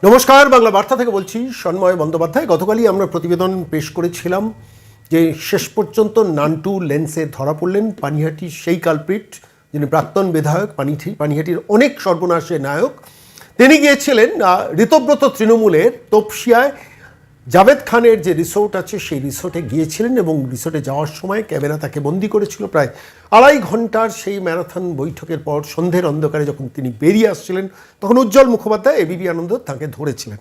নমস্কার, বাংলা বার্তা থেকে বলছি সন্ময় বন্দ্যোপাধ্যায়। গতকালই আমরা প্রতিবেদন পেশ করেছিলাম যে শেষ পর্যন্ত নান্টু লেন্সে ধরা পড়লেন পানিহাটির সেই কালপ্রিট যিনি প্রাক্তন বিধায়ক, পানিহাটির অনেক সর্বনাশের নায়ক। তিনি গিয়েছিলেন ঋতব্রত তৃণমূলের তপসিয়ায় জাভেদ খানের যে রিসোর্ট আছে সেই রিসোর্টে গিয়েছিলেন এবং রিসোর্টে যাওয়ার সময় ক্যামেরা তাকে বন্দি করেছিল। প্রায় 2.5 ঘন্টার সেই ম্যারাথন বৈঠকের পর সন্ধ্যের অন্ধকারে যখন তিনি বেরিয়ে আসছিলেন তখন উজ্জ্বল মুখোপাধ্যায়, এবিপি আনন্দ তাকে ধরেছিলেন।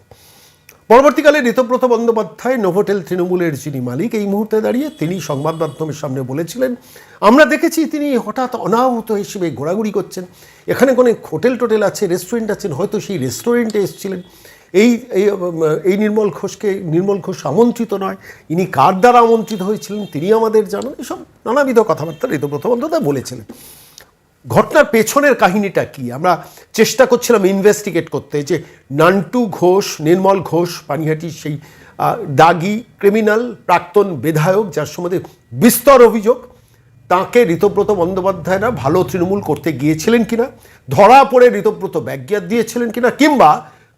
পরবর্তীকালে ঋতব্রত বন্দ্যোপাধ্যায় নোভোটেল তৃণমূলের যিনি মালিক, এই মুহূর্তে দাঁড়িয়ে তিনি সংবাদ মাধ্যমের সামনে বলেছিলেন, আমরা দেখেছি তিনি হঠাৎ অনাহূত হিসেবে ঘোরাঘুরি করছেন, এখানে কোনো হোটেল টোটেল আছে, রেস্টুরেন্ট আছেন, হয়তো সেই রেস্টুরেন্টে এসেছিলেন। এই নির্মল ঘোষ আমন্ত্রিত নয়, ইনি কার দ্বারা আমন্ত্রিত হয়েছিলেন তিনি আমাদের জানান। এসব নানাবিধ কথাবার্তা ঋতব্রত বন্দ্যোপাধ্যায় বলেছিলেন। ঘটনার পেছনের কাহিনীটা কি আমরা চেষ্টা করছিলাম ইনভেস্টিগেট করতে, যে নান্টু ঘোষ, নির্মল ঘোষ পানিহাটির সেই দাগি ক্রিমিনাল প্রাক্তন বিধায়ক যার সম্বন্ধে বিস্তর অভিযোগ, তাকে ঋতব্রত বন্দ্যোপাধ্যায়রা ভালো তৃণমূল করতে গিয়েছিলেন কিনা, ধরা পড়ে ঋতব্রত ব্যাগিয়াত দিয়েছিলেন কিনা, কিংবা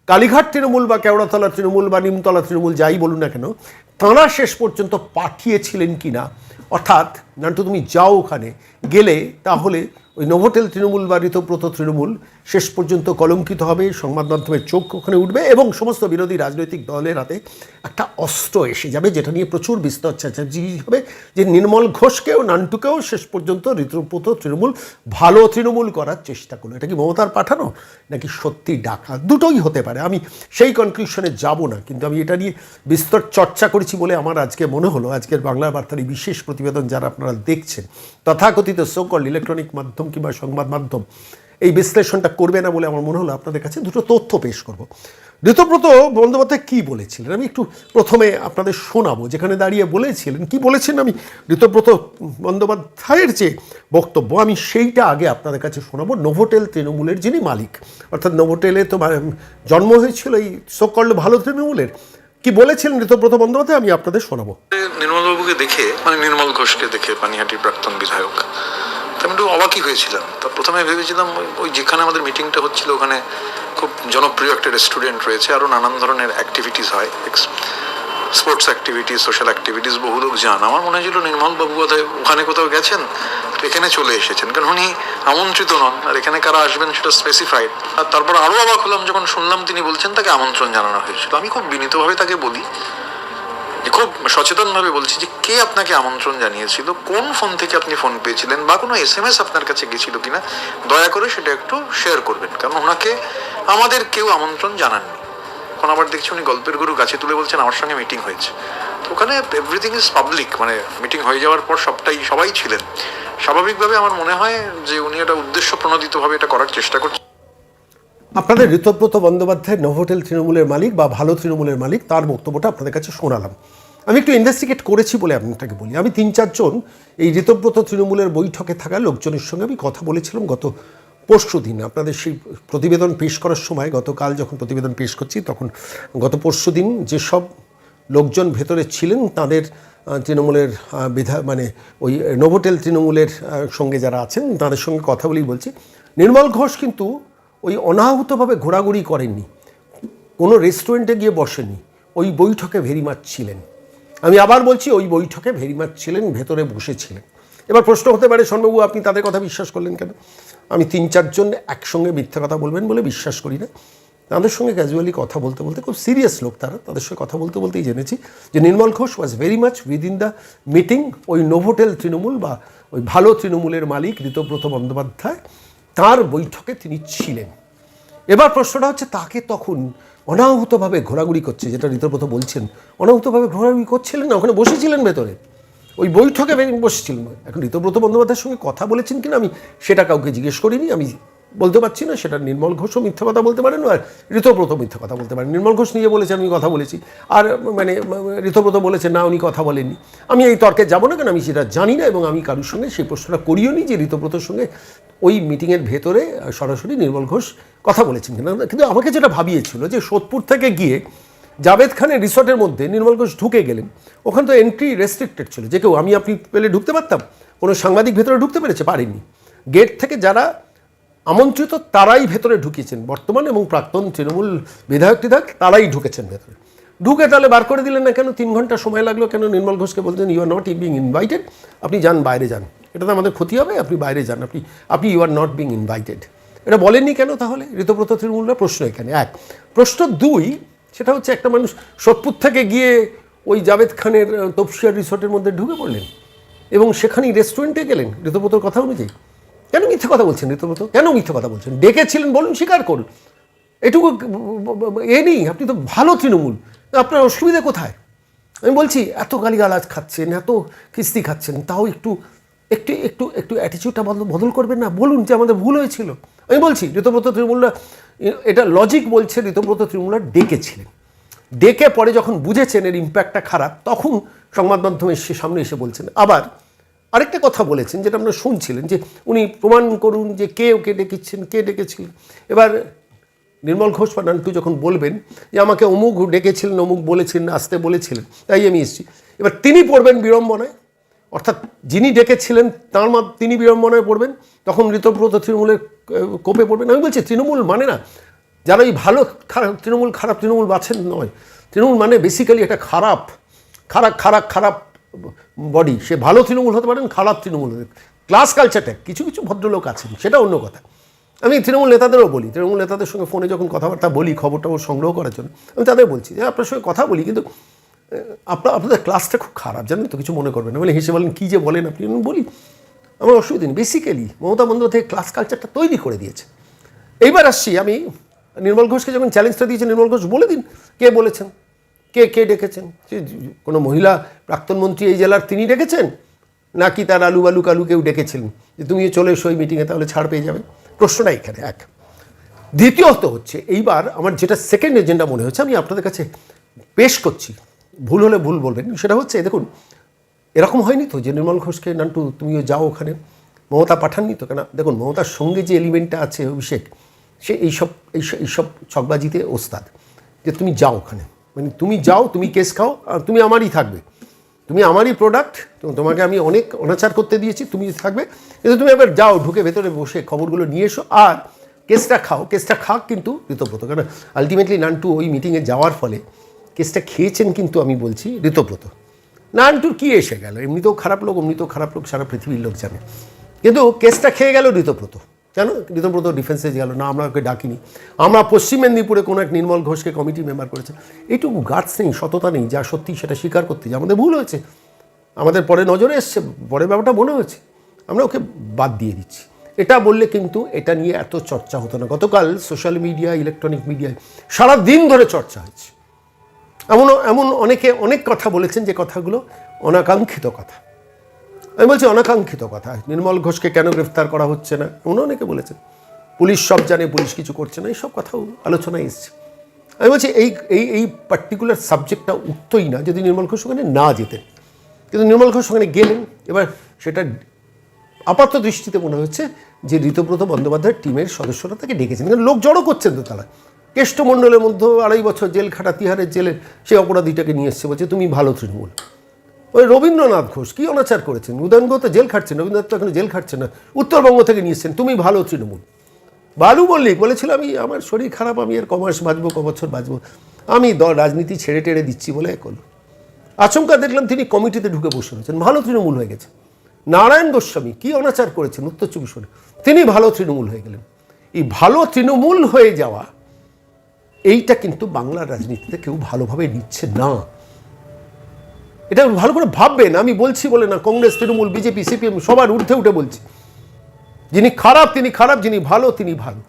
কালীঘাট তৃণমূল বা কেওড়াতলা তৃণমূল বা নিমতলা তৃণমূল যাই বলুন না কেন তাঁরা শেষ পর্যন্ত পাঠিয়েছিলেন কিনা। অর্থাৎ নান্টু তুমি যাও, ওখানে গেলে তাহলে ওই নোভোটেল তৃণমূল বা ঋতব্রত তৃণমূল শেষ পর্যন্ত কলঙ্কিত হবে, সংবাদ মাধ্যমের চোখ ওখানে উঠবে এবং সমস্ত বিরোধী রাজনৈতিক দলের হাতে একটা অস্ত্র এসে যাবে, যেটা নিয়ে প্রচুর বিস্তর চেঁচামেচি হবে যে নির্মল ঘোষকেও নান্টুকেও শেষ পর্যন্ত ঋতব্রত তৃণমূল ভালো তৃণমূল করার চেষ্টা করলো। এটা কি মমতার পাঠানো নাকি সত্যি ডাকা? দুটোই হতে পারে, আমি সেই কনক্লুশনে যাব না, কিন্তু আমি এটা নিয়ে বিস্তর চর্চা করেছি বলে আমার আজকে মনে হলো আজকের বাংলা বার্তার এই বিশেষ প্রতিবেদন যারা আপনারা দেখছেন, তথাকথিত সোকল ইলেকট্রনিক মাধ্যম কিংবা সংবাদ মাধ্যম এই বিশ্লেষণটা করবে না বলে আমার মনে হলো আপনাদের কাছে দুটো তথ্য পেশ করব। ঋতব্রত বন্দ্যোপাধ্যায় কী বলেছিলেন আমি একটু প্রথমে আপনাদের শোনাবো, যেখানে দাঁড়িয়ে বলেছিলেন, কি বলেছেন আমি সোকল বন্দ্যোপাধ্যায়ের যে বক্তব্য আমি সেইটা আগে আপনাদের কাছে শোনাবো। নোভোটেল তৃণমূলের যিনি মালিক, অর্থাৎ নোভোটেলে তো জন্ম হয়েছিল এই সোকল ভালো তৃণমূলের, কি বলেছিলেন ঋতব্রত বন্দ্যোপাধ্যায় আমি আপনাদের শোনাবো। নির্মলবাবুকে দেখে, নির্মল ঘোষকে দেখে, পানিহাটির প্রাক্তন বিধায়ক, আমি একটু অবাকই হয়েছিলাম। তা প্রথমে ভেবেছিলাম ওই যেখানে আমাদের মিটিংটা হচ্ছিল ওখানে খুব জনপ্রিয় একটা রেস্টুরেন্ট রয়েছে, আরও নানান ধরনের অ্যাক্টিভিটিস হয়, স্পোর্টস অ্যাক্টিভিটিস, সোশ্যাল অ্যাক্টিভিটিস, বহু লোক যান। আমার মনে হয়েছিল নির্মলবাবু বোধহয় ওখানে কোথাও গেছেন, এখানে চলে এসেছেন, কারণ উনি আমন্ত্রিত নন, আর এখানে কারা আসবেন সেটা স্পেসিফাইড। আর তারপর আরও অবাক হলাম যখন শুনলাম তিনি বলছেন তাকে আমন্ত্রণ জানানো হয়েছিল। আমি খুব বিনীতভাবে তাকে বলি, খুব সচেতনভাবে বলছি যে কে আপনাকে আমন্ত্রণ জানিয়েছিল, কোন ফোন থেকে আপনি ফোন পেয়েছিলেন, বা কোনো SMS আপনার কাছে গেছিল কিনা, দয়া করে সেটা একটু শেয়ার করবেন, কারণ ওনাকে আমাদের কেউ আমন্ত্রণ জানাননি। এখন আবার দেখছি উনি গল্পের গুরু গাছে তুলে বলছেন আমার সঙ্গে মিটিং হয়েছে। তো ওখানে এভরিথিং ইজ পাবলিক, মিটিং হয়ে যাওয়ার পর সবাই ছিলেন। স্বাভাবিকভাবে আমার মনে হয় যে উনি এটা উদ্দেশ্য প্রণোদিতভাবে এটা করার চেষ্টা করছেন। আপনাদের ঋতব্রত বন্দ্যোপাধ্যায় নোভোটেল তৃণমূলের মালিক বা ভালো তৃণমূলের মালিক, তার বক্তব্যটা আপনাদের কাছে শোনালাম। আমি একটু ইনভেস্টিগেট করেছি বলে আপনাকে বলি, আমি 3-4 জন এই ঋতব্রত তৃণমূলের বৈঠকে থাকা লোকজনের সঙ্গে আমি কথা বলেছিলাম গত পরশু দিন। আপনাদের সেই প্রতিবেদন পেশ করার সময়, গতকাল যখন প্রতিবেদন পেশ করছি তখন গত পরশু দিন যেসব লোকজন ভেতরে ছিলেন তাদের তৃণমূলের ওই নোভোটেল তৃণমূলের সঙ্গে যারা আছেন তাদের সঙ্গে কথা বলেই বলছি, নির্মল ঘোষ কিন্তু ওই অনাহূতভাবে ঘোরাঘুরি করেননি, কোনো রেস্টুরেন্টে গিয়ে বসেননি, ওই বৈঠকে ভেরি মাচ ছিলেন। আমি আবার বলছি, ওই বৈঠকে ভেরি মাচ ছিলেন, ভেতরে বসেছিলেন। এবার প্রশ্ন হতে পারে, শোনবাবু আপনি তাদের কথা বিশ্বাস করলেন কেন? আমি 3-4 জন একসঙ্গে মিথ্যা কথা বলবেন বলে বিশ্বাস করি না। তাদের সঙ্গে ক্যাজুয়ালি কথা বলতে বলতে, খুব সিরিয়াস লোক তারা, তাদের সঙ্গে কথা বলতে বলতেই জেনেছি যে Nirmal Ghosh was very much within the meeting. ওই নোভোটেল তৃণমূল বা ওই ভালো তৃণমূলের মালিক ঋতব্রত বন্দ্যোপাধ্যায়, তার বৈঠকে তিনি ছিলেন। এবার প্রশ্নটা হচ্ছে, তাকে তখন অনাহূতভাবে ঘোরাঘুরি করছে, যেটা ঋতব্রত বলছেন, অনাহূতভাবে ঘোরাঘুরি করছিলেন না, ওখানে বসেছিলেন ভেতরে, ওই বৈঠকে বসেছিলেন। এখন ঋতব্রত বন্দ্যোপাধ্যায়ের সঙ্গে কথা বলেছেন কিনা আমি সেটা কাউকে জিজ্ঞেস করিনি, আমি বলতে পারছি না। সেটা নির্মল ঘোষও মিথ্যা কথা বলতে পারেন আর ঋতব্রত মিথ্যা কথা বলতে পারেন। নির্মল ঘোষ নিজে বলেছেন আমি কথা বলেছি, আর ঋতব্রত বলেছেন না উনি কথা বলেননি। আমি এই তর্কে যাবো না, কারণ আমি সেটা জানি না এবং আমি কারোর সঙ্গে সেই প্রশ্নটা করিও নি যে ঋতব্রতর সঙ্গে ওই মিটিংয়ের ভেতরে সরাসরি নির্মল ঘোষ কথা বলেছেন কিনা। কিন্তু আমাকে যেটা ভাবিয়েছিল যে সোদপুর থেকে গিয়ে জাভেদ খানের রিসর্টের মধ্যে নির্মল ঘোষ ঢুকে গেলেন, ওখানে তো এন্ট্রি রেস্ট্রিক্টেড ছিল, যে কেউ আপনি পেলে ঢুকতে পারতাম, কোনো সাংবাদিক ভেতরে ঢুকতে পেরেছে? পারেননি। গেট থেকে যারা আমন্ত্রিত তারাই ভেতরে ঢুকিয়েছেন, বর্তমান এবং প্রাক্তন তৃণমূল বিধায়ক তারাই ঢুকেছেন ভেতরে। ঢুকে তাহলে বার করে দিলেন না কেন? 3 ঘন্টা সময় লাগলো কেন? নির্মল ঘোষকে বলছেন you are not being invited, আপনি যান, বাইরে যান, এটাতে আমাদের ক্ষতি হবে, আপনি বাইরে যান, আপনি you are not being invited. এটা বলেননি কেন তাহলে ঋতব্রত তৃণমূলরা? প্রশ্ন এখানে এক। প্রশ্ন 2, সেটা হচ্ছে একটা মানুষ সোদপুর থেকে গিয়ে ওই জাভেদ খানের তপসিয়া রিসোর্টের মধ্যে ঢুকে পড়লেন এবং সেখানেই রেস্টুরেন্টে গেলেন ঋতব্রতর কথা অনুযায়ী। কেন মিথ্যে কথা বলছেন ঋতব্রত? কেন মিথ্যে কথা বলছেন? ডেকেছিলেন, বলুন, স্বীকার করুন। এটুকু নেই, আপনি তো ভালো তৃণমূল, আপনার অসুবিধা কোথায়? আমি বলছি এত গালিগালাজ খাচ্ছেন, এত কিস্তি খাচ্ছেন, তাও একটু একটু একটু একটু অ্যাটিচিউডটা বদল করবেন না? বলুন যে আমাদের ভুল হয়েছিল। আমি বলছি ঋতব্রত তৃণমূলরা, এটা লজিক বলছে, ঋতব্রত তৃণমূলরা ডেকেছিলেন, ডেকে পরে যখন বুঝেছেন এর ইম্প্যাক্টটা খারাপ, তখন সংবাদ মাধ্যমে সামনে এসে বলছেন। আবার আরেকটা কথা বলেছেন যেটা আপনারা শুনছিলেন, যে উনি প্রমাণ করুন যে কে ওকে ডেকেছেন, কে ডেকেছিলেন। এবার নির্মল ঘোষ বা নান্টু যখন বলবেন যে আমাকে অমুক ডেকেছিলেন, অমুক বলেছিলেন, আসতে বলেছিলেন, তাই আমি এসেছি, এবার তিনি পড়বেন বিড়ম্বনায়, অর্থাৎ যিনি ডেকেছিলেন তিনি বিড়ম্বনায় পড়বেন, তখন ঋতব্রত তৃণমূলের কোপে পড়বেন। আমি বলছি তৃণমূল মানে না যারা এই ভালো খারাপ তৃণমূল, খারাপ তৃণমূল বাছেন নয়। তৃণমূল মানে বেসিক্যালি একটা খারাপ খারাপ খারাপ খারাপ বডি। সে ভালো তৃণমূল হতে পারেন, খারাপ তৃণমূল হতে, ক্লাস কালচারটা কিছু কিছু ভদ্রলোক আছেন, সেটা অন্য কথা। আমি তৃণমূল নেতাদেরও বলি, তৃণমূল নেতাদের সঙ্গে ফোনে যখন কথাবার্তা বলি খবর সংগ্রহ করার জন্য, আমি তাদের বলছি যে আপনার সঙ্গে কথা বলি, কিন্তু আপনাদের ক্লাসটা খুব খারাপ, জানেন তো, কিছু মনে করবেন না। বলে হেসে বলেন কী যে বলেন আপনি, বলি আমার অসুবিধা নেই। বেসিক্যালি মমতা বন্দ্যোপাধ্যায় ক্লাস কালচারটা তৈরি করে দিয়েছে। এইবার আসছি, আমি নির্মল ঘোষকে যখন চ্যালেঞ্জটা দিয়েছি, নির্মল ঘোষ বলে দিন কে বলেছেন, কে ডেকেছেন। কোনো মহিলা প্রাক্তন মন্ত্রী এই জেলার তিনি ডেকেছেন, নাকি তার আলু বালু কালু কেউ ডেকেছিলেন যে তুমি চলে এসো ওই মিটিংয়ে, তাহলে ছাড় পেয়ে যাবে? প্রশ্নটা এখানে এক। দ্বিতীয়ত হচ্ছে, এইবার আমার যেটা সেকেন্ড এজেন্ডা মনে হচ্ছে আমি আপনাদের কাছে পেশ করছি, ভুল হলে ভুল বলবেন, সেটা হচ্ছে দেখুন এরকম হয়নি তো যে নির্মল ঘোষকে নান্টু তুমিও যাও ওখানে, মমতা পাঠাননি তো? কেন দেখুন মমতার সঙ্গে যে এলিমেন্টটা আছে অভিষেক, সে এইসব ছকবাজিতে ওস্তাদ, যে তুমি যাও ওখানে, মানে তুমি যাও, তুমি কেস খাও, আর তুমি আমারই থাকবে, তুমি আমারই প্রোডাক্ট, তোমাকে আমি অনেক অনাচার করতে দিয়েছি, তুমি থাকবে, কিন্তু তুমি এবার যাও, ঢুকে ভেতরে বসে খবরগুলো নিয়ে এসো আর কেসটা খাও। কেসটা খাক কিন্তু ঋতব্রত, কারণ আলটিমেটলি নান্টু ওই মিটিংয়ে যাওয়ার ফলে কেসটা খেয়েছেন কিন্তু আমি বলছি ঋতব্রত। নান্টুর কি এসে গেল, এমনিতেও খারাপ লোক, এমনিতেও খারাপ লোক, সারা পৃথিবীর লোক জানে, কিন্তু কেসটা খেয়ে গেল ঋতব্রত। কেন ঋতব্রত ডিফেন্সে গেল না? আমরা ওকে ডাকিনি, আমরা পশ্চিম মেদিনীপুরে কোনো এক নির্মল ঘোষকে কমিটি মেম্বার করেছে। এইটুকু গার্ডস নেই, সততা নেই, যা সত্যি সেটা স্বীকার করতে, যে আমাদের ভুল হয়েছে, আমাদের পরে নজরে এসছে, পরে ব্যাপারটা মনে হয়েছে, আমরা ওকে বাদ দিয়ে দিচ্ছি। এটা বললে কিন্তু এটা নিয়ে এত চর্চা হতো না। গতকাল সোশ্যাল মিডিয়া, ইলেকট্রনিক মিডিয়ায় সারাদিন ধরে চর্চা হয়েছে, এমন অনেকে অনেক কথা বলেছেন যে কথাগুলো অনাকাঙ্ক্ষিত কথা। আমি বলছি অনাকাঙ্ক্ষিত কথা। নির্মল ঘোষকে কেন গ্রেফতার করা হচ্ছে না, অনেকে বলেছেন পুলিশ সব জানে, পুলিশ কিছু করছে না, এইসব কথাও আলোচনায় এসছে। আমি বলছি এই পার্টিকুলার সাবজেক্টটা উঠতই না যদি নির্মল ঘোষ ওখানে না যেতেন, কিন্তু নির্মল ঘোষ ওখানে গেলেন। এবার সেটা আপাত দৃষ্টিতে মনে হচ্ছে যে ঋতব্রত বন্দ্যোপাধ্যায়ের টিমের সদস্যরা তাকে ডেকেছেন, কিন্তু লোক জড়ো করছেন তো তারা। কেষ্টমণ্ডলের মধ্যে 2.5 বছর জেল খাটা তিহারের জেলের সেই অপরাধীটাকে নিয়ে এসছে, বলছে তুমি ভালো তৃণমূল। ওই রবীন্দ্রনাথ ঘোষ কী অনাচার করেছেন, উদয়নগো তো জেল খাটছেন, রবীন্দ্রনাথ তো এখনো জেল খাটছেন না, উত্তরবঙ্গ থেকে নিয়ে এসছেন, তুমি ভালো তৃণমূল। বালু মল্লিক বলেছিল আমি, আমার শরীর খারাপ, আমি এর কমাস বাঁচবো, বছর বাঁচবো, আমি রাজনীতি ছেড়ে টেড়ে দিচ্ছি বলে করলো। আচমকা দেখলাম তিনি কমিটিতে ঢুকে বসে রয়েছেন, ভালো তৃণমূল হয়ে গেছে। নারায়ণ গোস্বামী কী অনাচার করেছেন উত্তর 24 পরগনায়, তিনি ভালো তৃণমূল হয়ে গেলেন। এই ভালো তৃণমূল হয়ে যাওয়া, এইটা কিন্তু বাংলার রাজনীতিতে কেউ ভালোভাবে নিচ্ছে না। এটা ভালো করে ভাববেন, আমি বলছি বলে না, কংগ্রেস, তৃণমূল, বিজেপি, সিপিএম সবার ঊর্ধ্বে উঠে বলছি, যিনি খারাপ তিনি খারাপ, যিনি ভালো তিনি ভালো।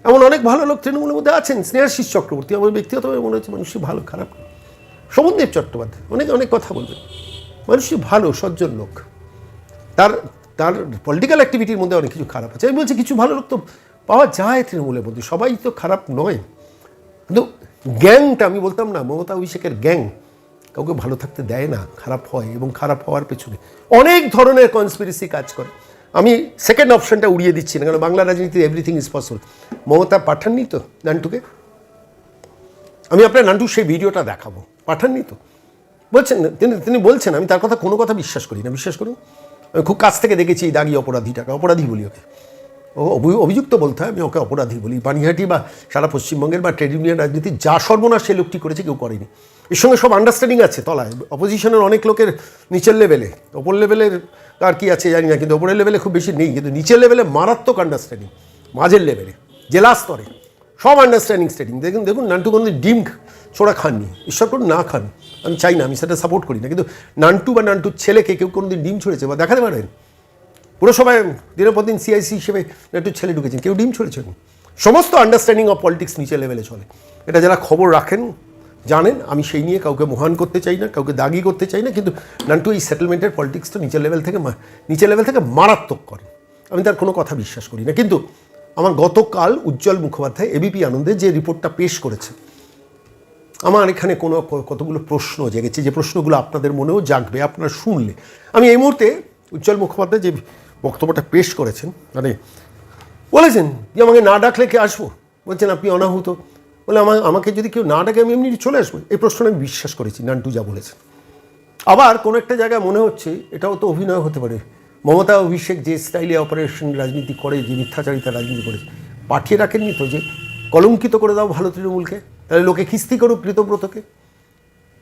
এমন অনেক ভালো লোক তৃণমূলের মধ্যে আছেন। স্নেহাশিস চক্রবর্তী আমার ব্যক্তিগতভাবে মনে হচ্ছে মানুষই ভালো, খারাপ। শোভনদেব চট্টোপাধ্যায় অনেক কথা বলবেন, মানুষই ভালো, সজ্জন লোক। তার পলিটিক্যাল অ্যাক্টিভিটির মধ্যে অনেক কিছু খারাপ আছে। আমি বলছি কিছু ভালো লোক তো পাওয়া যায় তৃণমূলের মধ্যে, সবাই তো খারাপ নয়, কিন্তু গ্যাংটা আমি বলতাম না, মমতা অভিষেকের গ্যাং কাউকে ভালো থাকতে দেয় না, খারাপ হয়, এবং খারাপ হওয়ার পেছনে অনেক ধরনের কনস্পিরেসি কাজ করে। আমি সেকেন্ড অপশনটা উড়িয়ে দিচ্ছি না, কারণ বাংলা রাজনীতিতে এভরিথিং ইজ পসিবল। মমতা পাঠাননি তো নান্টুকে, আমি আপনার নান্টুর সেই ভিডিওটা দেখাবো, পাঠাননি তো, বলছেন তিনি বলছেন, আমি তার কথা কোনো কথা বিশ্বাস করি না, বিশ্বাস করুন। আমি খুব কাছ থেকে দেখেছি এই দাগি অপরাধীটাকে, অপরাধী বলি ওকে, ও অভিযুক্ত বলতে হয়, আমি ওকে অপরাধী বলি। পানিহাটি বা সারা পশ্চিমবঙ্গের বা ট্রেড ইউনিয়ন রাজনীতি যা সর্বনাশ সে লোকটি করেছে কেউ করেনি। এর সঙ্গে সব আন্ডারস্ট্যান্ডিং আছে তলায়, অপোজিশনের অনেক লোকের নিচের লেভেলে, ওপর লেভেলের আর কি আছে জানি না, কিন্তু ওপরের লেভেলে খুব বেশি নেই, কিন্তু নিচের লেভেলে মারাত্মক আন্ডারস্ট্যান্ডিং, মাঝের লেভেলে জেলা স্তরে সব আন্ডারস্ট্যান্ডিং স্টেডিং। দেখুন নান্টু কোনো ডিম ছোড়া খাননি, ঈশ্বর করুন না খান, আমি চাই না, আমি সেটা সাপোর্ট করি না, কিন্তু নান্টু বা নান্টুর ছেলেকে কেউ কোনোদিন ডিম ছড়েছে বা দেখাতে পারেন? পুরসভায় দিনের পর দিন সিআইসি হিসেবে নান্টুর ছেলে ঢুকেছেন, কেউ ডিম ছড়েছেন? সমস্ত আন্ডারস্ট্যান্ডিং অফ পলিটিক্স নিচের লেভেলে চলে, এটা যারা খবর রাখেন জানেন। আমি সেই নিয়ে কাউকে মহান করতে চাই না, কাউকে দাগি করতে চাই না, কিন্তু নান্টু এই সেটেলমেন্টের পলিটিক্সটা নিচের লেভেল থেকে মারাত্মক করে, আমি তার কোনো কথা বিশ্বাস করি না। কিন্তু আমার গতকাল উজ্জ্বল মুখোপাধ্যায় এবিপি আনন্দে যে রিপোর্টটা পেশ করেছে, আমার এখানে কতগুলো প্রশ্ন জেগেছে, যে প্রশ্নগুলো আপনাদের মনেও জাগবে আপনারা শুনলে। আমি এই মুহূর্তে উজ্জ্বল মুখোপাধ্যায় যে বক্তব্যটা পেশ করেছেন, মানে বলেছেন যে আমাকে না ডাকলে কে আসবো, বলছেন আপনি অনাহুত, বলে আমাকে যদি কেউ না ডাকে আমি এমনি চলে আসবো। এই প্রশ্নটা আমি বিশ্বাস করেছি নান্টু যা বলেছেন। আবার কোনো একটা জায়গায় মনে হচ্ছে এটাও তো অভিনয় হতে পারে, মমতা অভিষেক যে স্টাইলে অপারেশন রাজনীতি করে, যে মিথ্যাচারিতা রাজনীতি করেছে, পাঠিয়ে রাখেননি তো যে কলঙ্কিত করে দাও ভালো তৃণমূলকে, তাহলে লোকে খিস্তি করুক কৃতব্রতকে,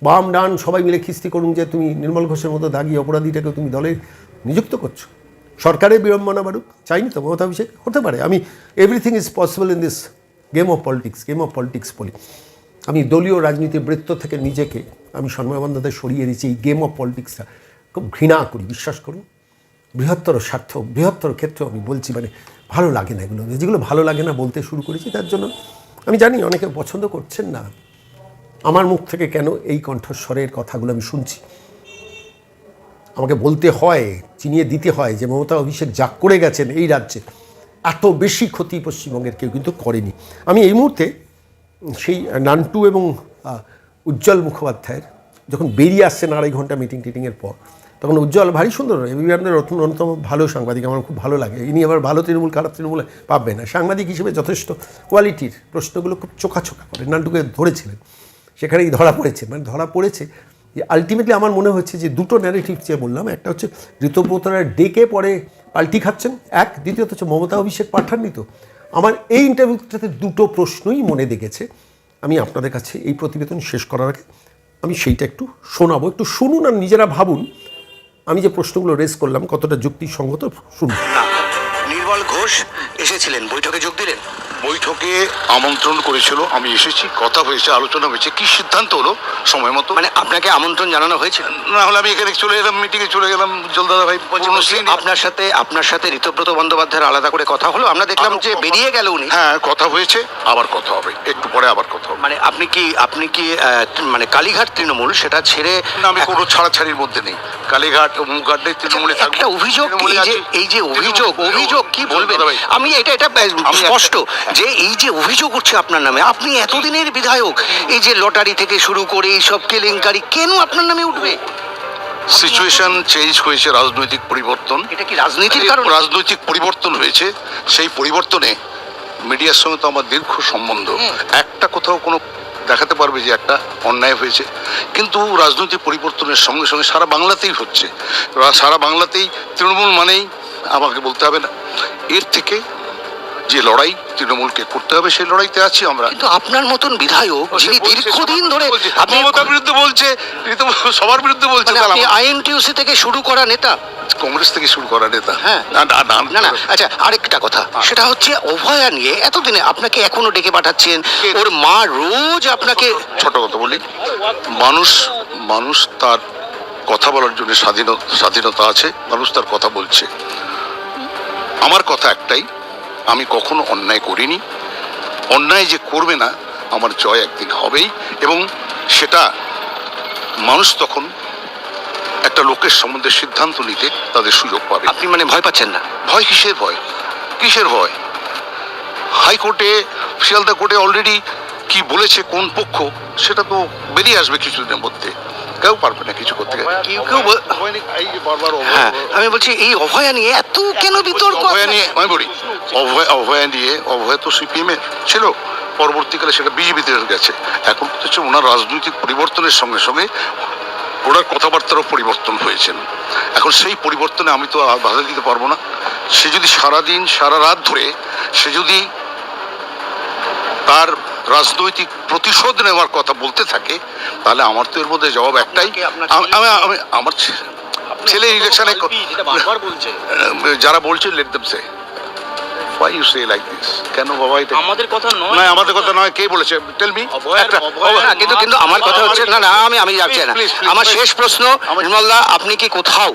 বাম ডান সবাই মিলে খিস্তি করুন যে তুমি নির্মল ঘোষের মতো দাগি অপরাধীটাকে তুমি দলে নিযুক্ত করছো, সরকারের বিড়ম্বনা বাড়ুক, চাইনি তো মমতা অভিষেক? হতে পারে। আমি everything is possible in this game of politics বলি। আমি দলীয় রাজনীতির বৃত্ত থেকে নিজেকে আমি সন্ময় বন্দ্যোপাধ্যায় সরিয়ে দিচ্ছি। এই গেম অফ পলিটিক্সটা খুব ঘৃণা করি, বিশ্বাস করুন। বৃহত্তর স্বার্থ, বৃহত্তর ক্ষেত্রেও আমি বলছি, মানে ভালো লাগে না এগুলো, যেগুলো ভালো লাগে না বলতে শুরু করেছি, তার জন্য আমি জানি অনেকে পছন্দ করছেন না। আমার মুখ থেকে কেন এই কণ্ঠস্বরের কথাগুলো আমি শুনছি, আমাকে বলতে হয়, চিনিয়ে দিতে হয় যে মমতা অভিষেক যা করে গেছেন এই রাজ্যে, এত বেশি ক্ষতি পশ্চিমবঙ্গের কেউ কিন্তু করেনি। আমি এই মুহূর্তে সেই নান্টু এবং উজ্জ্বল মুখোপাধ্যায়ের যখন বেরিয়ে আসছেন 2.5 ঘন্টা মিটিংয়ের পর, তখন উজ্জ্বল ভারী সুন্দর, এবিপি আনন্দের অন্যতম ভালো সাংবাদিক, আমার খুব ভালো লাগে। ইনি আবার ভালো তৃণমূল খারাপ তৃণমূল পাবে না, সাংবাদিক হিসেবে যথেষ্ট কোয়ালিটির, প্রশ্নগুলো খুব চোখা করে নান্টুকে ধরেছিলেন, সেখানেই ধরা পড়েছে, মানে ধরা পড়েছে যে আলটিমেটলি আমার মনে হচ্ছে যে দুটো ন্যারেটিভ যে বললাম, একটা হচ্ছে ঋতব্রতরা ডেকে পরে পাল্টি খাচ্ছেন, দ্বিতীয়ত হচ্ছে মমতা অভিষেক পাঠাননি তো। আমার এই ইন্টারভিউটাতে দুটো প্রশ্নই মনে দেখেছে। আমি আপনাদের কাছে এই প্রতিবেদন শেষ করার আগে আমি সেইটা একটু শোনাবো, একটু শুনুন আর নিজেরা ভাবুন আমি যে প্রশ্নগুলো রেজ করলাম কতটা যুক্তিসঙ্গত, শুনুন। নির্মল ঘোষ এসেছিলেন, বৈঠকে যোগ দিলেন? বৈঠকে আমন্ত্রণ করেছিল, আমি এসেছি, কথা হয়েছে, আলোচনা হয়েছে, কি সিদ্ধান্ত হলো সময় মতো। মানে আপনাকে আমন্ত্রণ জানানো হয়েছিল? না হলে আমি এখানে চলে এলাম, মিটিংয়ে চলে গেলাম। জলদাদা ভাই আপনার সাথে ঋতব্রত বন্দ্যোপাধ্যায়ের আলাদা করে কথা হলো? আমরা দেখলাম যে বেরিয়ে গেল উনি। হ্যাঁ, কথা হয়েছে, আবার কথা হবে, একটু পরে আবার কথা হবে। মানে আপনি কি মানে কালীঘাট তৃণমূল সেটা ছেড়ে? না, আমি কোনো ছাড়াছাড়ির মধ্যে নেই। কালীঘাট অমুকঘাট নেই, তৃণমূলে থাকবো। একটা অভিযোগ, অভিযোগ কি বলবেন? আমি এটা স্পষ্ট যে এই যে অভিযোগ উঠছে আপনার নামে, আপনি এতদিনের বিধায়ক, এই যে লটারি থেকে শুরু করে এই সব কেলেঙ্কারি কেন আপনার নামে উঠবে? সিচুয়েশন চেঞ্জ হয়েছে, রাজনৈতিক পরিবর্তন। এটা কি রাজনীতির কারণ? রাজনৈতিক পরিবর্তন হয়েছে, সেই পরিবর্তনে মিডিয়ার সঙ্গে তো আমার দীর্ঘ সম্বন্ধ। একটা কোথাও কোনো দেখাতে পারবে যে একটা অন্যায় হয়েছে, কিন্তু রাজনৈতিক পরিবর্তনের সঙ্গে সঙ্গে সারা বাংলাতেই হচ্ছে, সারা বাংলাতেই তৃণমূল মানেই আমাকে বলতে হবে না, এর থেকে যে লড়াই তৃণমূলকে করতে হবে সেই লড়াইতে আছি আমরা। কিন্তু আপনার মতন বিধায়ক যিনি দীর্ঘদিন ধরে মমতার বিরুদ্ধে বলছে, সবার বিরুদ্ধে বলছে, আইএনটিইউসি থেকে শুরু করা নেতা, কংগ্রেস থেকে শুরু করা নেতা। হ্যাঁ, না আচ্ছা, আরেকটা কথা, সেটা হচ্ছে অভয়া নিয়ে এতদিনে আপনাকে এখনো ডেকে পাঠাচ্ছেন, ওর মা রোজ আপনাকে। ছোট কথা বলি, মানুষ তার কথা বলার জন্য স্বাধীনতা আছে, মানুষ তার কথা বলছে। আমার কথা একটাই, আমি কখনো অন্যায় করিনি, অন্যায় যে করবে না আমার জয় একদিন হবেই, এবং সেটা মানুষ তখন একটা লোকের সম্বন্ধে সিদ্ধান্ত নিতে তাদের সুযোগ পাবে। আপনি মানে ভয় পাচ্ছেন না? ভয় কিসের ভয়? হাইকোর্টে, শিয়ালদা কোর্টে অলরেডি কি বলেছে কোন পক্ষ, সেটা তো বেরিয়ে আসবে কিছুদিনের মধ্যে, কেউ পারবে না কিছু করতে। হ্যাঁ, আমি বলছি এই অভয়া নিয়ে এত কেন বিতর্ক? অভয়া তো সিপিএম এ ছিল, পরবর্তীকালে সেটা বিজেপিতে গেছে। এখন হচ্ছে ওনার রাজনৈতিক পরিবর্তনের সঙ্গে সঙ্গে ওনার কথাবার্তারও পরিবর্তন হয়েছে। এখন সেই পরিবর্তনে আমি তো বাধা দিতে পারবো না। সে যদি সারাদিন সারা রাত ধরে সে যদি তার রাজনৈতিক প্রতিশোধ নেওয়ার কথা বলতে থাকে, তাহলে আমার তো এর মধ্যে জবাব একটাই, আমার ছেলে ইলেকশনে বারবার বলছে যারা বলছে let them say why you say like this, কেন বাবা এটা আমাদের কথা নয়, না আমাদের কথা নয়, কে বলেছে টেল মি কিন্তু কিন্তু আমার কথা হচ্ছে না আমি যাচ্ছি না। Please, please, আমার please. শেষ প্রশ্ন, নির্মলদা, আপনি কি কোথাও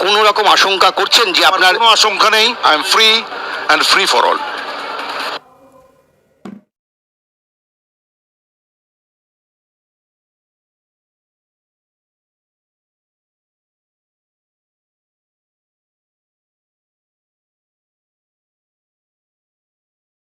কোনো রকম আশঙ্কা করছেন যে আপনার কোনো আশঙ্কা নেই, I am free and free for all.